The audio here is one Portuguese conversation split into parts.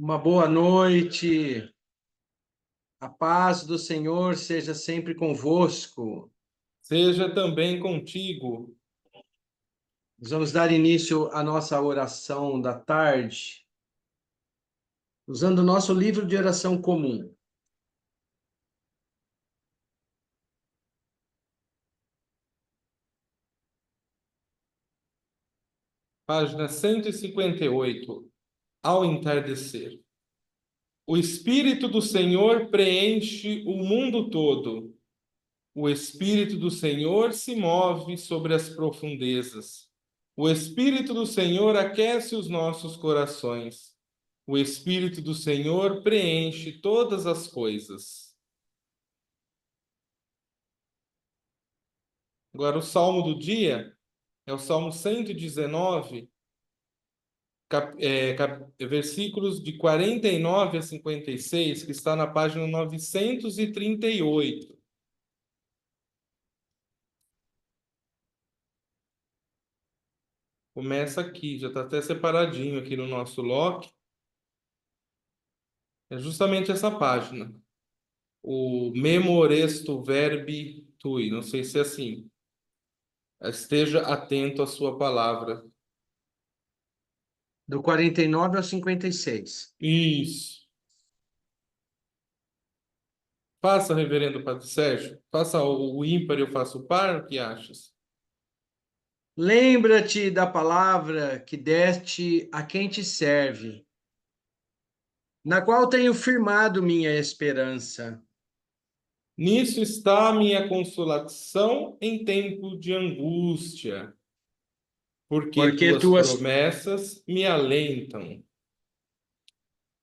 Uma boa noite. A paz do Senhor seja sempre convosco. Seja também contigo. Nós vamos dar início à nossa oração da tarde, usando o nosso livro de oração comum. Página 158. Ao entardecer. O Espírito do Senhor preenche o mundo todo. O Espírito do Senhor se move sobre as profundezas. O Espírito do Senhor aquece os nossos corações. O Espírito do Senhor preenche todas as coisas. Agora, o salmo do dia é o Salmo 119, versículos de 49 a 56, que está na página 938. Começa aqui, já está até separadinho aqui no nosso lock. É justamente essa página. O Memoresto Verbi Tui. Não sei se é assim. Esteja atento à sua palavra. Do 49 ao 56. Isso. Faça, reverendo Padre Sérgio. Faça o ímpar e eu faço o par. O que achas? Lembra-te da palavra que deste a quem te serve, na qual tenho firmado minha esperança. Nisso está a minha consolação em tempo de angústia, porque Porque tuas promessas me alentam.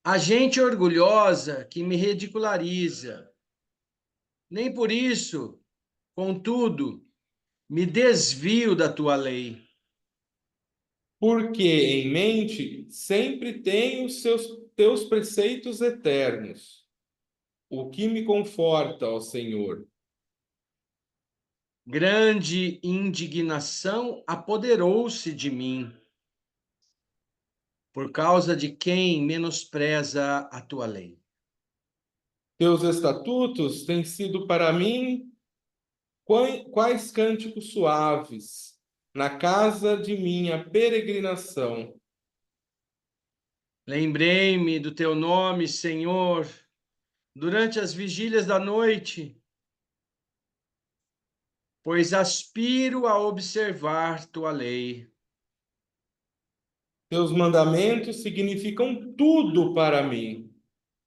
a gente orgulhosa que me ridiculariza, nem por isso, contudo, me desvio da tua lei. Porque em mente sempre tenho teus preceitos eternos, o que me conforta, ó Senhor. Grande indignação apoderou-se de mim, por causa de quem menospreza a tua lei. Teus estatutos têm sido para mim quais cânticos suaves na casa de minha peregrinação. Lembrei-me do teu nome, Senhor, durante as vigílias da noite, pois aspiro a observar tua lei. Teus mandamentos significam tudo para mim,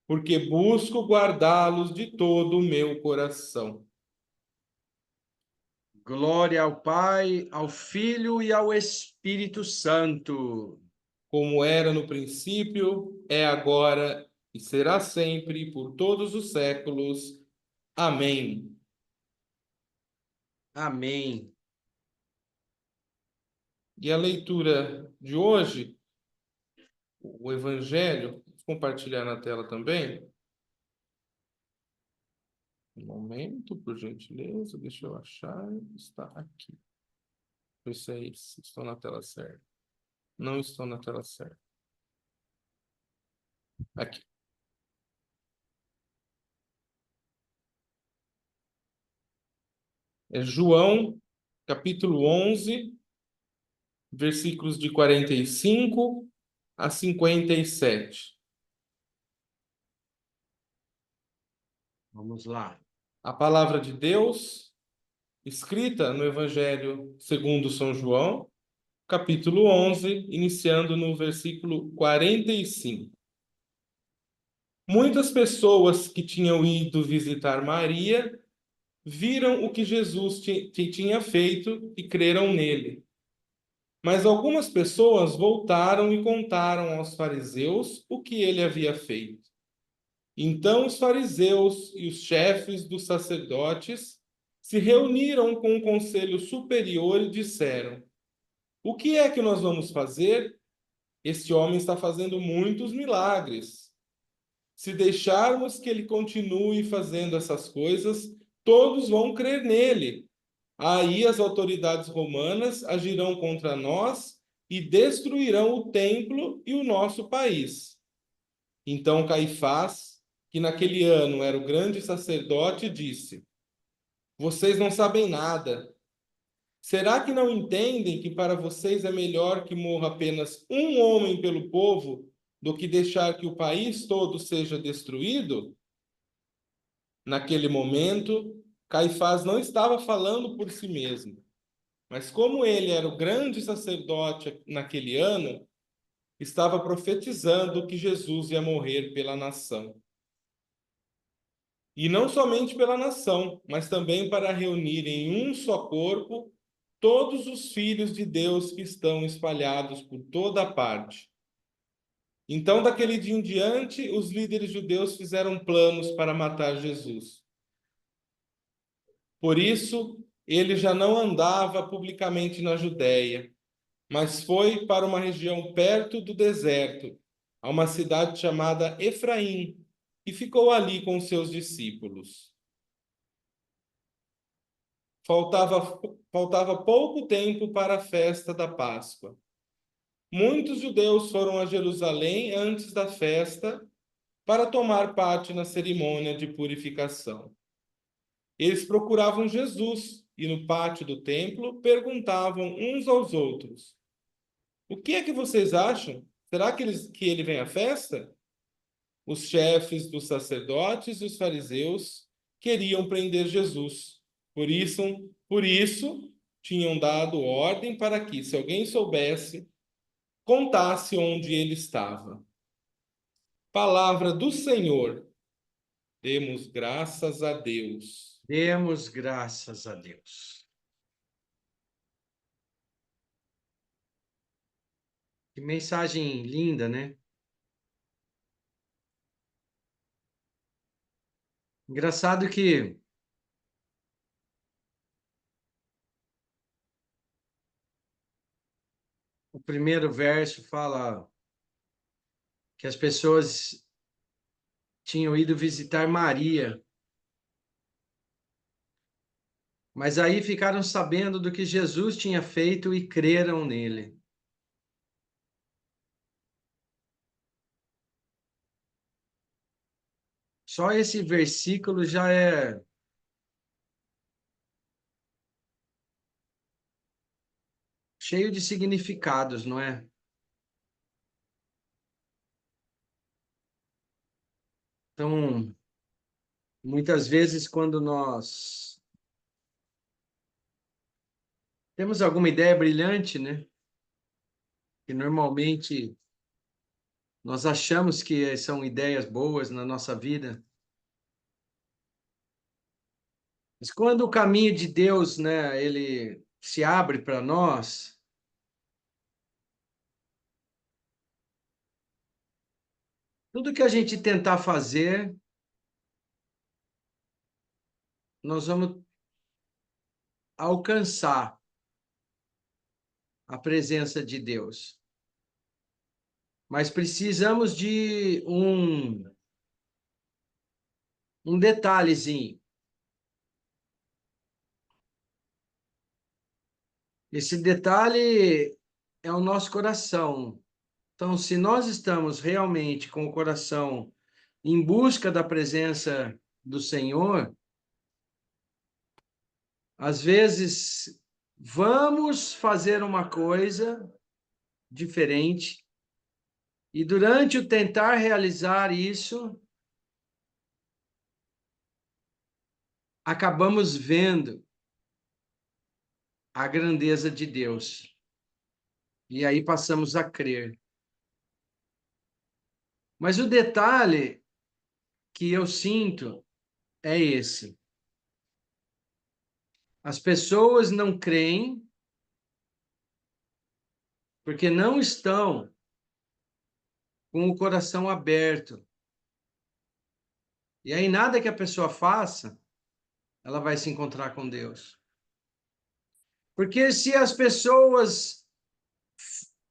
porque busco guardá-los de todo o meu coração. Glória ao Pai, ao Filho e ao Espírito Santo. Como era no princípio, é agora e será sempre, por todos os séculos. Amém. Amém. E a leitura de hoje, o Evangelho, vou compartilhar na tela também. Um momento, por gentileza, deixa eu achar. Está aqui. Não sei se estou na tela certa. Não estou na tela certa. Aqui. É João, capítulo 11, versículos de 45 a 57. Vamos lá. A palavra de Deus, escrita no Evangelho segundo São João, capítulo 11, iniciando no versículo 45. Muitas pessoas que tinham ido visitar Maria viram o que Jesus tinha feito e creram nele. Mas algumas pessoas voltaram e contaram aos fariseus o que ele havia feito. Então os fariseus e os chefes dos sacerdotes se reuniram com o conselho superior e disseram: O que é que nós vamos fazer? Este homem está fazendo muitos milagres. Se deixarmos que ele continue fazendo essas coisas, todos vão crer nele. Aí as autoridades romanas agirão contra nós e destruirão o templo e o nosso país. Então Caifás, que naquele ano era o grande sacerdote, disse: Vocês não sabem nada. Será que não entendem que para vocês é melhor que morra apenas um homem pelo povo do que deixar que o país todo seja destruído? Naquele momento, Caifás não estava falando por si mesmo, mas como ele era o grande sacerdote naquele ano, estava profetizando que Jesus ia morrer pela nação. E não somente pela nação, mas também para reunir em um só corpo todos os filhos de Deus que estão espalhados por toda parte. Então, daquele dia em diante, os líderes judeus fizeram planos para matar Jesus. Por isso, ele já não andava publicamente na Judéia, mas foi para uma região perto do deserto, a uma cidade chamada Efraim, e ficou ali com seus discípulos. Faltava pouco tempo para a festa da Páscoa. Muitos judeus foram a Jerusalém antes da festa para tomar parte na cerimônia de purificação. Eles procuravam Jesus e no pátio do templo perguntavam uns aos outros: O que é que vocês acham? Será que ele vem à festa? Os chefes dos sacerdotes e os fariseus queriam prender Jesus. Por isso, tinham dado ordem para que, se alguém soubesse, contasse onde ele estava. Palavra do Senhor. Demos graças a Deus. Demos graças a Deus. Que mensagem linda, né? Engraçado que o primeiro verso fala que as pessoas tinham ido visitar Maria, mas aí ficaram sabendo do que Jesus tinha feito e creram nele. Só esse versículo já é cheio de significados, não é? Então, muitas vezes, quando nós temos alguma ideia brilhante, né? Que normalmente nós achamos que são ideias boas na nossa vida, mas quando o caminho de Deus, né, ele se abre para nós, tudo que a gente tentar fazer, nós vamos alcançar a presença de Deus. Mas precisamos de um detalhezinho. Esse detalhe é o nosso coração. Então, se nós estamos realmente com o coração em busca da presença do Senhor, às vezes vamos fazer uma coisa diferente e durante o tentar realizar isso, acabamos vendo a grandeza de Deus. E aí passamos a crer. Mas o detalhe que eu sinto é esse. As pessoas não creem porque não estão com o coração aberto. E aí nada que a pessoa faça, ela vai se encontrar com Deus. Porque se as pessoas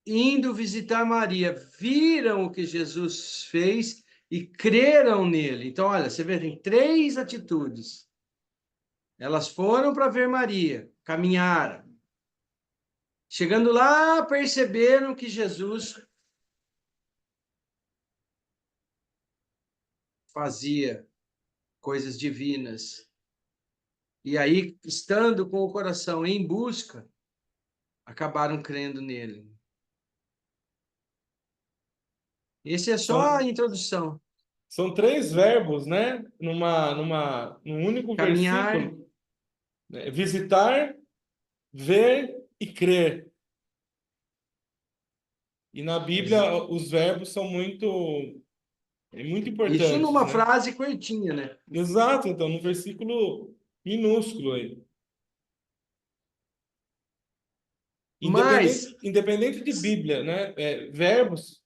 indo visitar Maria viram o que Jesus fez e creram nele. Então, olha, você vê, tem três atitudes. Elas foram para ver Maria, caminharam. Chegando lá, perceberam que Jesus fazia coisas divinas. E aí, estando com o coração em busca, acabaram crendo nele. Esse é só a São, introdução. são três verbos, né? Num único Caminhar, versículo, né? Visitar, ver e crer. E na Bíblia os verbos são muito isso importantes, numa né? frase curtinha, né? Exato, então, no versículo minúsculo aí. Mas, Independente de Bíblia, né? Verbos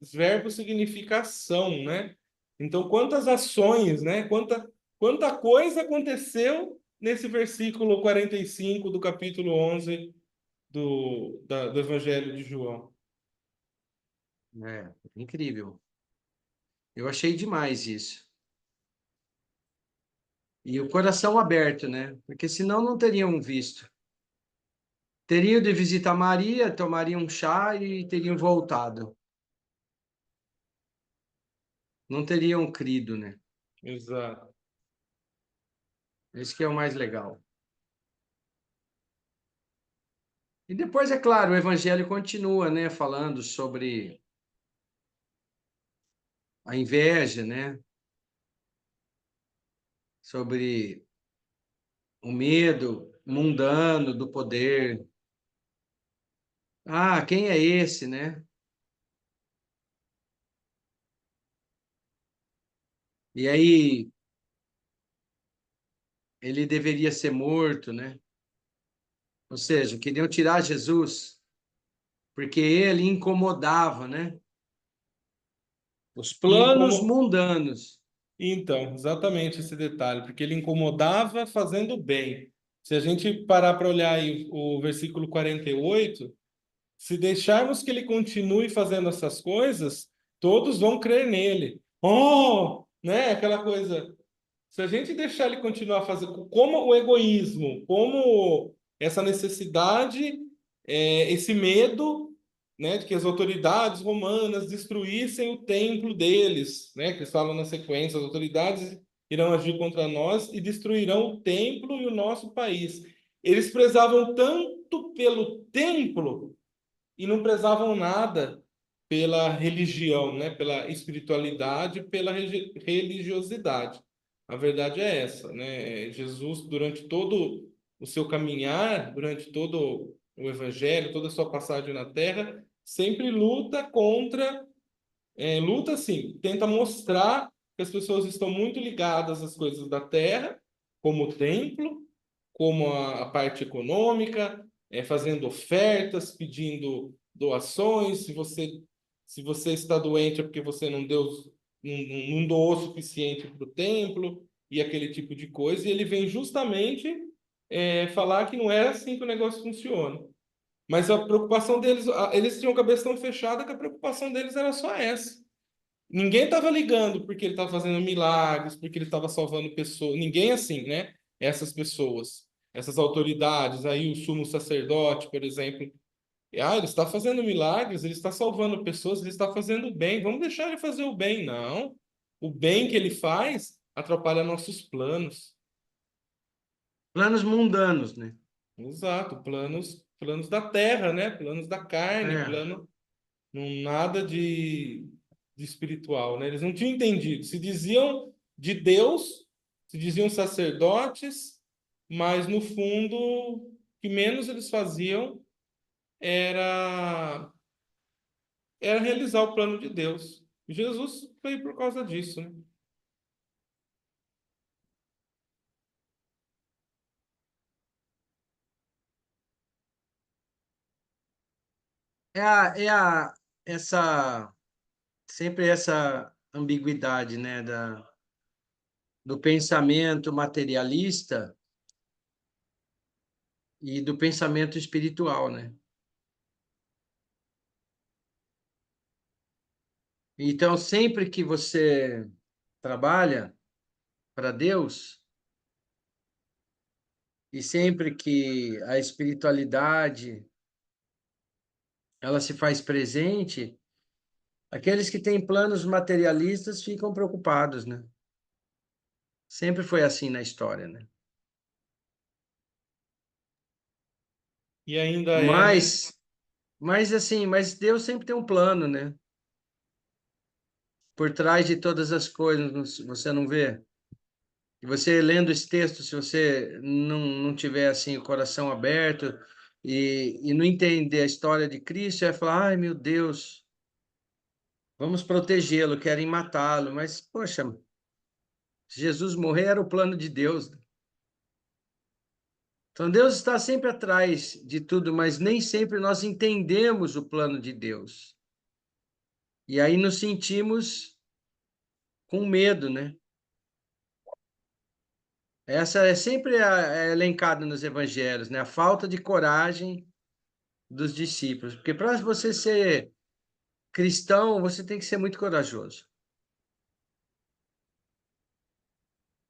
significa ação, né? Então, quantas ações, né? Quanta coisa aconteceu nesse versículo 45 do capítulo 11 do Evangelho de João. incrível. Eu achei demais isso. E o coração aberto, né? Porque senão não teriam visto. Teriam de visitar Maria, tomariam um chá e teriam voltado. Não teriam crido, né? Exato. Esse que é o mais legal. E depois, é claro, o evangelho continua, né? Falando sobre a inveja, né? Sobre o medo mundano do poder. Ah, quem é esse, né? E aí ele deveria ser morto, né? Ou seja, queriam tirar Jesus porque ele incomodava, né? Os E planos mundanos. Então, exatamente esse detalhe, porque ele incomodava fazendo bem. Se a gente parar para olhar aí o versículo 48, se deixarmos que ele continue fazendo essas coisas, todos vão crer nele. Oh, né? Aquela coisa. Se a gente deixar ele continuar fazendo, como o egoísmo, como essa necessidade, esse medo, né, de que as autoridades romanas destruíssem o templo deles, né, que eles falam na sequência, as autoridades irão agir contra nós e destruirão o templo e o nosso país. Eles prezavam tanto pelo templo e não prezavam nada pela religião, né? Pela espiritualidade, pela religiosidade. A verdade é essa, né? Jesus, durante todo o seu caminhar, durante todo o evangelho, toda a sua passagem na Terra, sempre luta contra, luta assim, tenta mostrar que as pessoas estão muito ligadas às coisas da Terra, como o templo, como a parte econômica, fazendo ofertas, pedindo doações. Se você está doente é porque você não doou o suficiente para o templo e aquele tipo de coisa. E ele vem justamente falar que não é assim que o negócio funciona. Mas a preocupação deles, eles tinham a cabeça tão fechada que a preocupação deles era só essa. Ninguém estava ligando porque ele estava fazendo milagres, porque ele estava salvando pessoas. Ninguém assim, né? Essas pessoas, essas autoridades, aí o sumo sacerdote, por exemplo. Ele está fazendo milagres, ele está salvando pessoas, ele está fazendo bem. Vamos deixar ele fazer o bem. Não. O bem que ele faz atrapalha nossos planos. Planos mundanos, né? Exato, planos da terra, né? Planos da carne, É. não nada de espiritual, né? Eles não tinham entendido. Se diziam de Deus, se diziam sacerdotes, mas no fundo, o que menos eles faziam era era realizar o plano de Deus. Jesus veio por causa disso, né? Essa, sempre essa ambiguidade, né, do pensamento materialista e do pensamento espiritual, né? Então, sempre que você trabalha para Deus e sempre que a espiritualidade ela se faz presente, aqueles que têm planos materialistas ficam preocupados, né? Sempre foi assim na história, né? E ainda é, né? Mas assim, mas Deus sempre tem um plano, né? Por trás de todas as coisas, você não vê? E você lendo esse texto, se você não tiver assim o coração aberto e não entender a história de Cristo, você vai falar, ai meu Deus, vamos protegê-lo, querem matá-lo. Mas, poxa, se Jesus morrer era o plano de Deus. Então Deus está sempre atrás de tudo, mas nem sempre nós entendemos o plano de Deus. E aí nos sentimos com medo, né? Essa é sempre elencada nos evangelhos, né? A falta de coragem dos discípulos. Porque para você ser cristão, você tem que ser muito corajoso.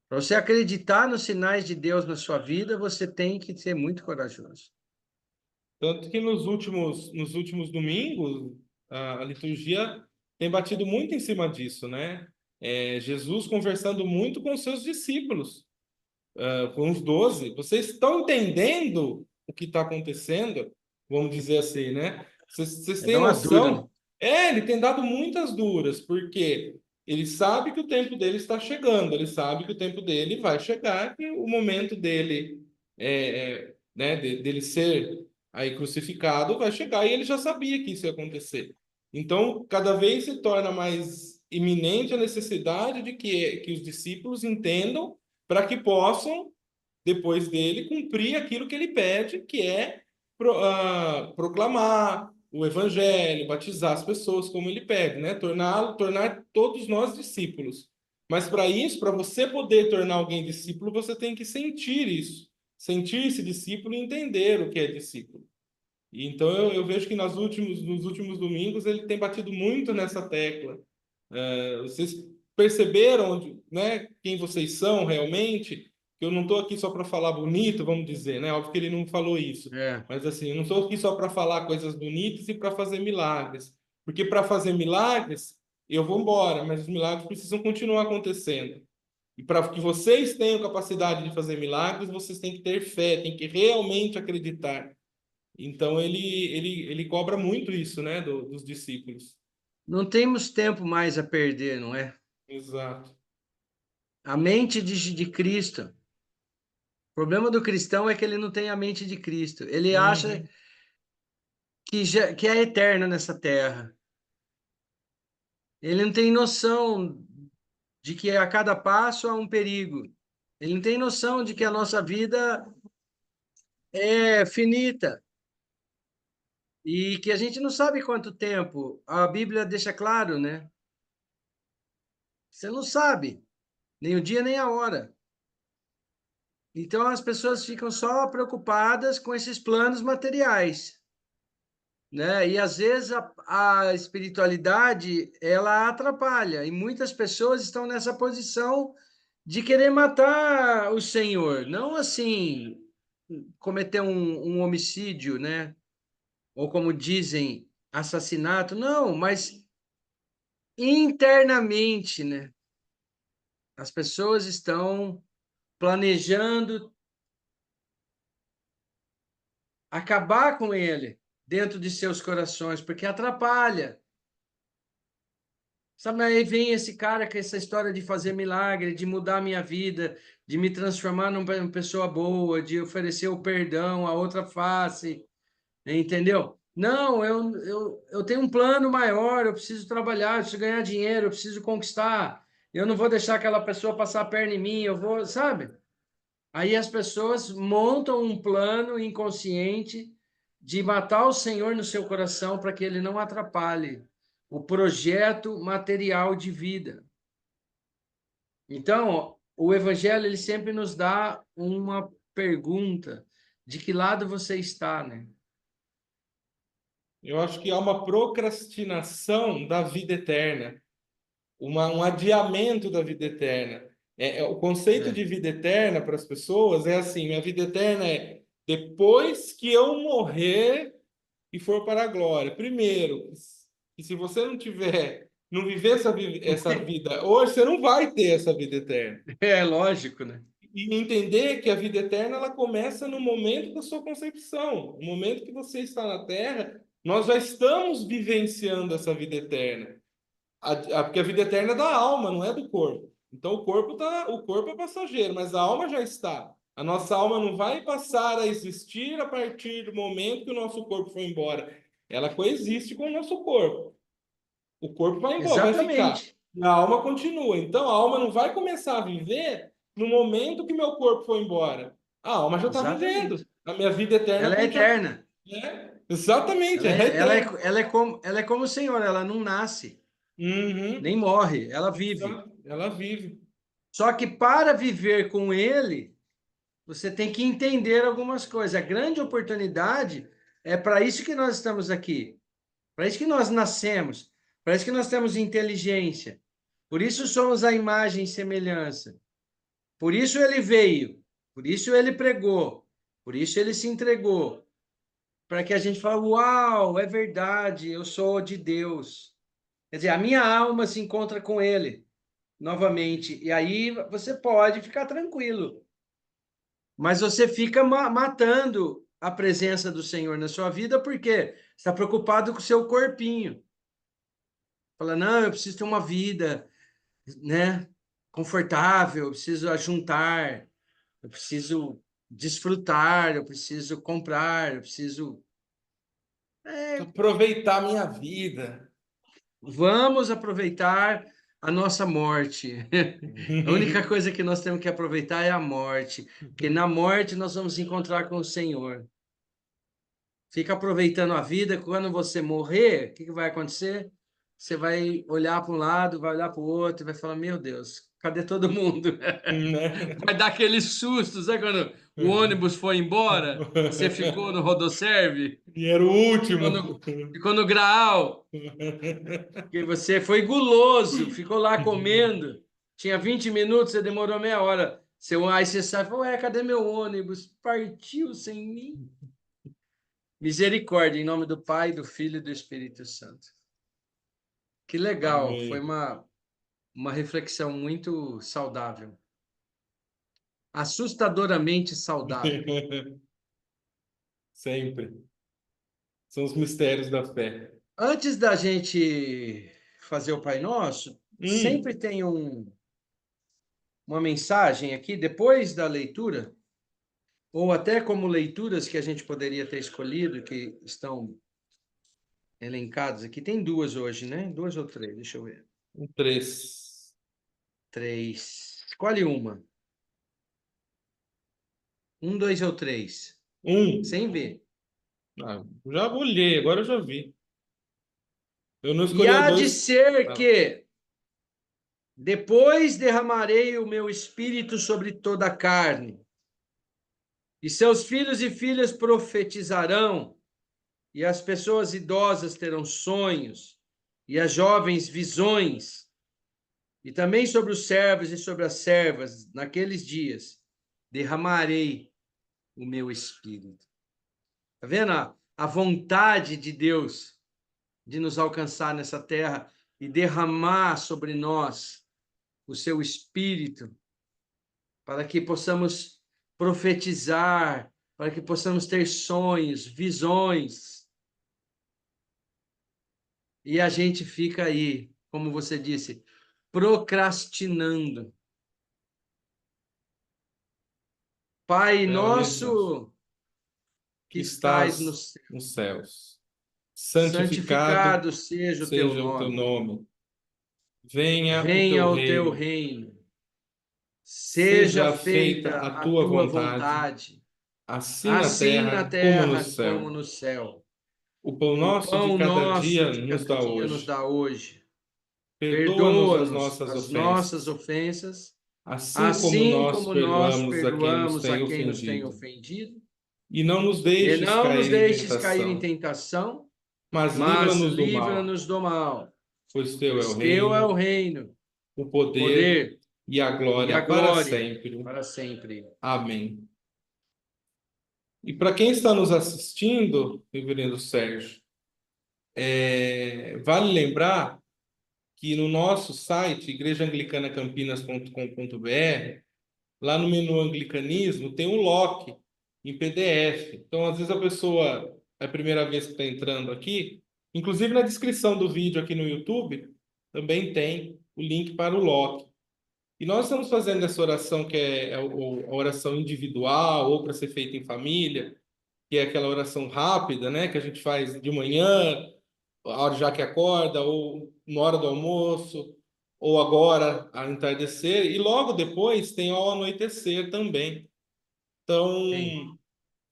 Para você acreditar nos sinais de Deus na sua vida, você tem que ser muito corajoso. Tanto que nos últimos domingos, a liturgia tem batido muito em cima disso, né? Jesus conversando muito com os seus discípulos, com os 12. Vocês estão entendendo o que está acontecendo? Vamos dizer assim, né? Vocês É têm dar uma dura, né? noção? Ele tem dado muitas duras, porque ele sabe que o tempo dele está chegando, ele sabe que o tempo dele vai chegar, que o momento dele, né, dele ser aí crucificado vai chegar, e ele já sabia que isso ia acontecer. Então, cada vez se torna mais iminente a necessidade de que os discípulos entendam para que possam, depois dele, cumprir aquilo que ele pede, que é proclamar o evangelho, batizar as pessoas como ele pede, né? Tornar todos nós discípulos. Mas para isso, para você poder tornar alguém discípulo, você tem que sentir isso, sentir esse discípulo e entender o que é discípulo. E então eu vejo que nos últimos domingos ele tem batido muito nessa tecla. Vocês perceberam, né, quem vocês são realmente? Que eu não estou aqui só para falar bonito, vamos dizer, né? Óbvio que ele não falou isso. É. Mas assim, eu não estou aqui só para falar coisas bonitas e para fazer milagres. Porque para fazer milagres, eu vou embora, mas os milagres precisam continuar acontecendo. E para que vocês tenham capacidade de fazer milagres, vocês têm que ter fé, têm que realmente acreditar. Então ele cobra muito isso, né, dos discípulos. Não temos tempo mais a perder, não é? Exato. A mente de Cristo. O problema do cristão é que ele não tem a mente de Cristo. Ele acha Uhum. que é eterno nessa terra. Ele não tem noção de que a cada passo há um perigo. Ele não tem noção de que a nossa vida é finita e que a gente não sabe quanto tempo. A Bíblia deixa claro, né? Você não sabe nem o dia nem a hora. Então as pessoas ficam só preocupadas com esses planos materiais, né? E às vezes a espiritualidade ela atrapalha e muitas pessoas estão nessa posição de querer matar o Senhor, não assim cometer um homicídio, né? Ou como dizem, assassinato, não, mas internamente, né? As pessoas estão planejando acabar com ele dentro de seus corações, porque atrapalha. Sabe, aí vem esse cara com essa história de fazer milagre, de mudar a minha vida, de me transformar numa pessoa boa, de oferecer o perdão, a outra face, entendeu? Não, eu tenho um plano maior, eu preciso trabalhar, eu preciso ganhar dinheiro, eu preciso conquistar. Eu não vou deixar aquela pessoa passar a perna em mim, eu vou, sabe? Aí as pessoas montam um plano inconsciente de matar o Senhor no seu coração para que ele não atrapalhe o projeto material de vida. Então, o evangelho ele sempre nos dá uma pergunta: de que lado você está, né? Eu acho que há uma procrastinação da vida eterna, um adiamento da vida eterna. O conceito É. de vida eterna para as pessoas é assim: minha vida eterna é depois que eu morrer e for para a glória. Primeiro, que se você não tiver não viver essa vida hoje, você não vai ter essa vida eterna. É lógico, né? E entender que a vida eterna ela começa no momento da sua concepção. No momento que você está na Terra, nós já estamos vivenciando essa vida eterna. Porque a vida eterna é da alma, não é do corpo. Então o corpo é passageiro, mas a alma já está. A nossa alma não vai passar a existir a partir do momento que o nosso corpo foi embora. Ela coexiste com o nosso corpo. O corpo vai embora, vai ficar. Exatamente. A alma continua. Então a alma não vai começar a viver no momento que meu corpo foi embora. A alma já está vivendo. Exatamente. A minha vida eterna Ela é já. eterna. Exatamente, Ela é é, ela é, eterna. ela é como o Senhor, ela não nasce, Uhum. nem morre, ela vive. Exato. Ela vive. Só que para viver com ele, você tem que entender algumas coisas. A grande oportunidade é para isso que nós estamos aqui. Para isso que nós nascemos. Para isso que nós temos inteligência. Por isso somos a imagem e semelhança. Por isso ele veio. Por isso ele pregou. Por isso ele se entregou. Para que a gente fale, uau, é verdade, eu sou de Deus. Quer dizer, a minha alma se encontra com ele novamente. E aí você pode ficar tranquilo. Mas você fica matando a presença do Senhor na sua vida porque está preocupado com o seu corpinho. Fala, não, eu preciso ter uma vida, né, confortável, eu preciso ajuntar, eu preciso desfrutar, eu preciso comprar, eu preciso. Aproveitar a minha vida. Vamos aproveitar a nossa morte. A única coisa que nós temos que aproveitar é a morte, porque na morte nós vamos encontrar com o Senhor. Fica aproveitando a vida, quando você morrer, o que vai acontecer? Você vai olhar para um lado, vai olhar para o outro e vai falar: Meu Deus, cadê todo mundo? Né? Vai dar aquele susto, sabe quando o ônibus foi embora? Você ficou no Rodoserve, E era o ficou último. ficou no Graal, que você foi guloso, ficou lá comendo. Tinha 20 minutos, você demorou meia hora. Aí você sai e fala: Ué, cadê meu ônibus? Partiu sem mim. Misericórdia, em nome do Pai, do Filho e do Espírito Santo. Que legal, foi Amém. uma reflexão muito saudável. Assustadoramente saudável. Sempre. São os mistérios da fé. Antes da gente fazer o Pai Nosso, Hum, sempre tem uma mensagem aqui, depois da leitura, ou até como leituras que a gente poderia ter escolhido, que estão elencadas aqui. Tem duas hoje, né? Duas ou três, deixa eu ver. um 3. Três. Escolhe uma. Um, dois ou três. Um. Sem ver. Já olhei, agora eu já vi. Eu não E escolhi a há de dois. ser Ah, que depois derramarei o meu espírito sobre toda a carne, e seus filhos e filhas profetizarão, e as pessoas idosas terão sonhos, e as jovens visões, e também sobre os servos e sobre as servas, naqueles dias, derramarei o meu espírito. Está vendo a vontade de Deus de nos alcançar nessa terra e derramar sobre nós o seu espírito, para que possamos profetizar, para que possamos ter sonhos, visões. E a gente fica aí, como você disse, procrastinando. Pai realizamos. nosso que Que estais estás nos céus, nos céus. Santificado santificado seja o teu seja o teu nome. nome. Venha o Venha teu o teu reino. reino. Seja Seja feita feita a a tua tua vontade, vontade, assim na assim na terra como no terra como céu. no céu. O pão O nosso de pão cada nosso dia de nos cada dá dia nos hoje. dá hoje. Perdoa-nos as Perdoa-nos nossas as nossas ofensas, ofensas, assim como assim nós como nós perdoamos a quem nos perdoamos a tem quem nos tem ofendido. ofendido. E não nos E deixes não nos cair em deixes cair em tentação, tentação, mas mas livra-nos do mal, livra-nos do mal. pois teu é o Pois teu é o reino, reino, o o poder poder e a e a glória para glória sempre. para sempre. Amém. E para quem está nos assistindo, Reverendo Sérgio, vale lembrar que no nosso site, igrejaanglicanacampinas.com.br, lá no menu Anglicanismo, tem um lock em PDF. Então, às vezes a pessoa, é a primeira vez que está entrando aqui, inclusive na descrição do vídeo aqui no YouTube, também tem o link para o lock. E nós estamos fazendo essa oração que é a oração individual ou para ser feita em família, que é aquela oração rápida, né, que a gente faz de manhã, a hora já que acorda, ou na hora do almoço, ou agora ao entardecer, e logo depois tem ao anoitecer também. Então, Sim.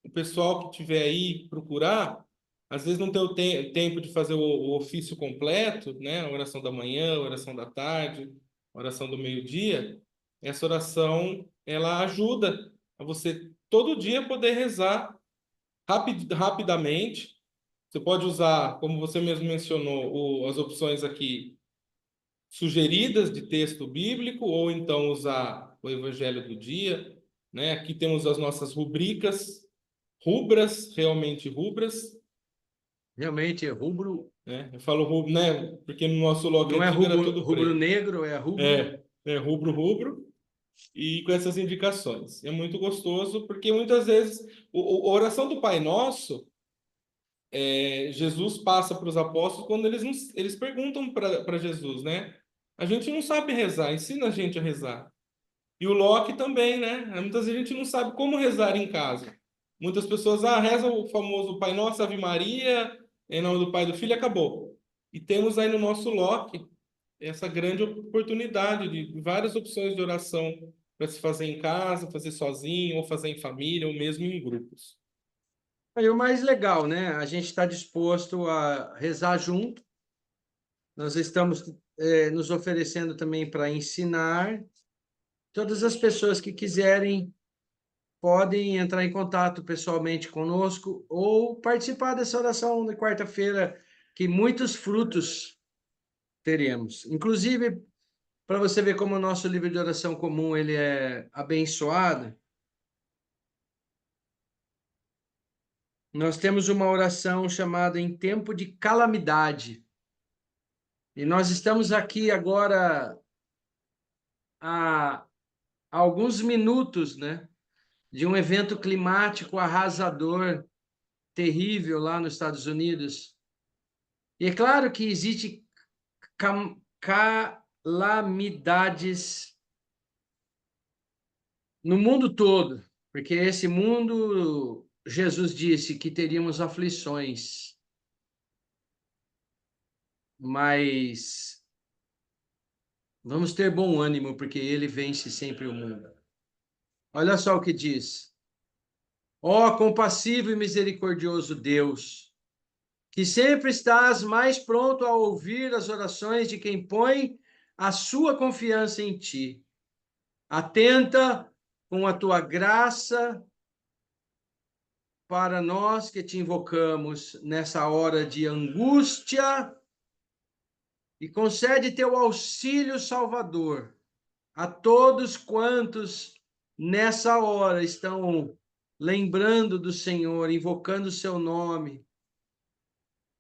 o pessoal que tiver aí procurar, às vezes não tem o tempo de fazer o ofício completo, né? A oração da manhã, a oração da tarde, a oração do meio-dia. Essa oração, ela ajuda a você todo dia poder rezar rapidamente. Você pode usar, como você mesmo mencionou, as opções aqui sugeridas de texto bíblico, ou então usar o Evangelho do dia, né? Aqui temos as nossas rubricas, rubras, realmente rubras, Realmente, é rubro, né? Eu falo rubro, né? Porque no nosso log não é antigo era rubro, tudo rubro preto. negro, é rubro. É rubro, rubro, e com essas indicações. É muito gostoso, porque muitas vezes a oração do Pai Nosso, Jesus passa para os apóstolos quando eles perguntam para Jesus, né? A gente não sabe rezar, ensina a gente a rezar. E o Loki também, né? Muitas vezes a gente não sabe como rezar em casa. Muitas pessoas, reza o famoso Pai Nosso, Ave Maria, em nome do Pai e do Filho, e acabou. E temos aí no nosso Loki essa grande oportunidade de várias opções de oração para se fazer em casa, fazer sozinho, ou fazer em família, ou mesmo em grupos. Aí o mais legal, né? A gente está disposto a rezar junto. Nós estamos nos oferecendo também para ensinar. Todas as pessoas que quiserem podem entrar em contato pessoalmente conosco ou participar dessa oração de quarta-feira, que muitos frutos teremos. Inclusive, para você ver como o nosso livro de oração comum ele é abençoado, nós temos uma oração chamada Em Tempo de Calamidade. E nós estamos aqui agora há alguns minutos, né, de um evento climático arrasador, terrível lá nos Estados Unidos. E é claro que existe calamidades no mundo todo, porque esse mundo, Jesus disse que teríamos aflições, mas vamos ter bom ânimo, porque ele vence sempre o mundo. Olha só o que diz: ó compassivo e misericordioso Deus, que sempre estás mais pronto a ouvir as orações de quem põe a sua confiança em ti. Atenta com a tua graça para nós que te invocamos nessa hora de angústia e concede teu auxílio salvador a todos quantos nessa hora estão lembrando do Senhor, invocando o seu nome,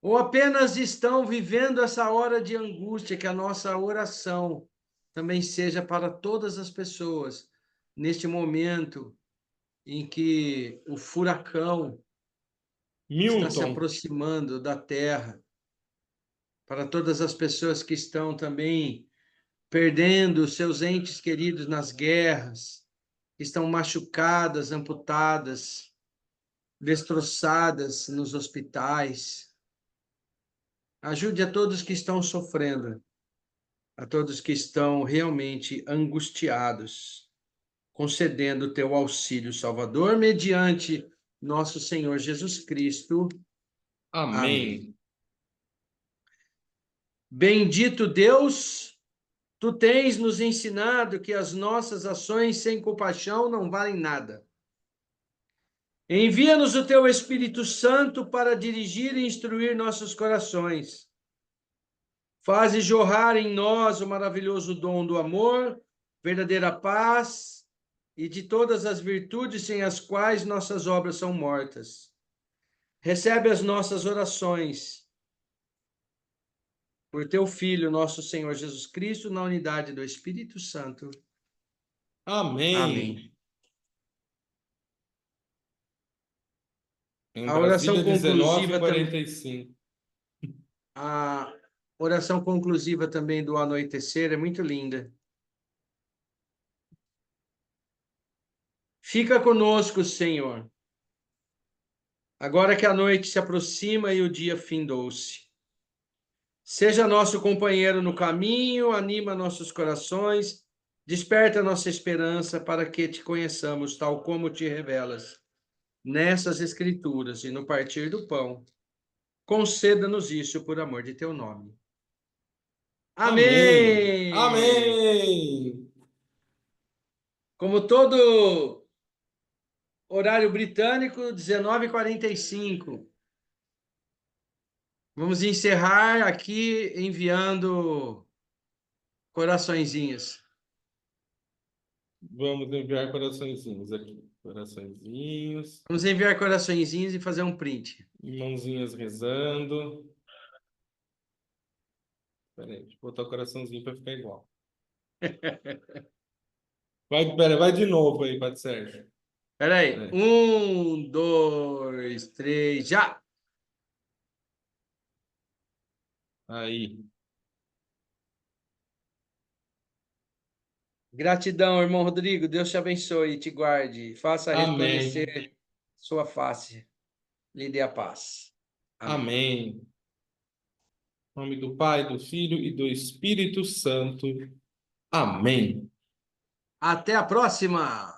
ou apenas estão vivendo essa hora de angústia, que a nossa oração também seja para todas as pessoas neste momento em que o furacão está se Milton, aproximando da terra, para todas as pessoas que estão também perdendo seus entes queridos nas guerras, que estão machucadas, amputadas, destroçadas nos hospitais. Ajude a todos que estão sofrendo, a todos que estão realmente angustiados, concedendo o teu auxílio salvador mediante nosso Senhor Jesus Cristo. Amém. amém. Bendito Deus, tu tens nos ensinado que as nossas ações sem compaixão não valem nada. Envia-nos o teu Espírito Santo para dirigir e instruir nossos corações. Faze jorrar em nós o maravilhoso dom do amor, verdadeira paz e de todas as virtudes sem as quais nossas obras são mortas. Recebe as nossas orações por teu Filho, nosso Senhor Jesus Cristo, na unidade do Espírito Santo. Amém. Amém. Em A oração Brasília, conclusiva também. 19h45. A oração conclusiva também do anoitecer é muito linda. Fica conosco, Senhor, agora que a noite se aproxima e o dia findou-se. Seja nosso companheiro no caminho, anima nossos corações, desperta nossa esperança para que te conheçamos tal como te revelas nessas escrituras e no partir do pão. Conceda-nos isso por amor de teu nome. Amém. Amém! Amém. Como todo horário britânico, 19h45. Vamos encerrar aqui enviando coraçõezinhos. Vamos enviar coraçõezinhos aqui. Coraçõezinhos. Vamos enviar coraçõezinhos e fazer um print. Mãozinhas rezando. Espera aí, deixa eu botar o coraçãozinho para ficar igual. Vai de novo aí, Padre Sérgio. Espera aí. É. 1, 2, 3, já! Aí. Gratidão, irmão Rodrigo. Deus te abençoe e te guarde. Faça Amém. resplandecer sua face. Lhe dê a paz. Amém. Amém. Em nome do Pai, do Filho e do Espírito Santo. Amém. Até a próxima!